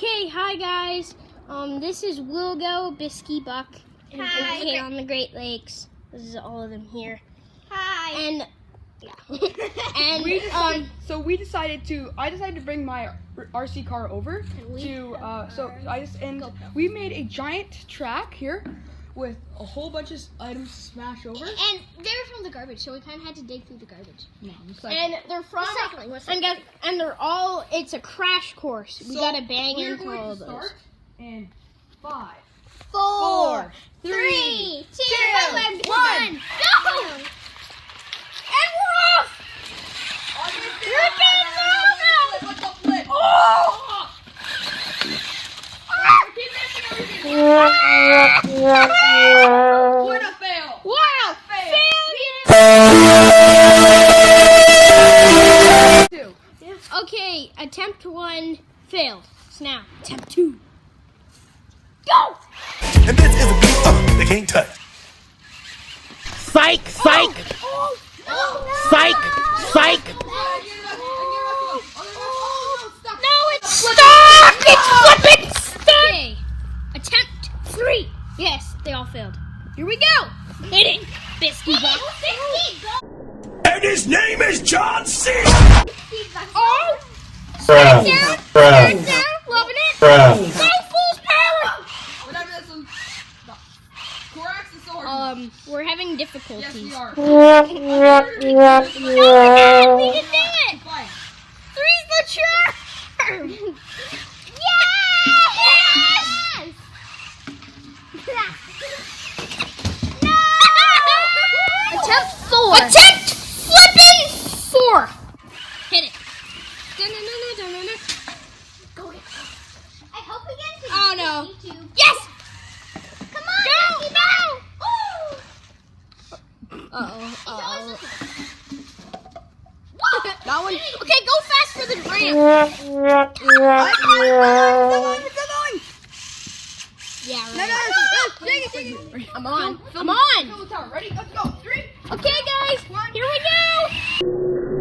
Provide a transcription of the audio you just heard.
Okay, hi guys. This is Wilgo, Bisky, Buck, and Kate on the Great Lakes. This is all of them here. Hi. And yeah. And we decided to. I decided to bring my RC car over we made a giant track here with a whole bunch of items to smash over. And they're from the garbage, so we kind of had to dig through the garbage. No, and they're from recycling. And they're all. It's a crash course. We gotta bang into all of those. Start in 5, 4, 3, 2, 1, go! And we're off! Here it goes! Oh! What a fail! Wow! Failure! Okay, attempt 1 failed. So now, attempt 2. Go! And this is a beat they can't touch. Psych! Psych! Oh, Psych! Psych! No, it's stuck! It's flipping stuck! Okay, attempt 3. Yes, they all failed. Here we go! Hit it, Bisky Buck. And his name is John C. Oh! Stand down! Stand down! Loving it! Go full power! Whatever this one. Corax is so hard. We're having difficulties. Yes, we are. Oh my God, we can do it! Fine. 3's the charm! Yes! No! Attempt 4. Attempt flipping 4. Hit it. Dun-dun-dun-dun-dun-dun. Go get it. I hope we get to Oh no. YouTube. Yes! Come on, Go! Becky, Uh-oh. Woo! That one. Okay, go fast for the ramp. Yeah, right. I'm on. I'm on. Ready? Let's go. 3. Okay, guys. Here we go.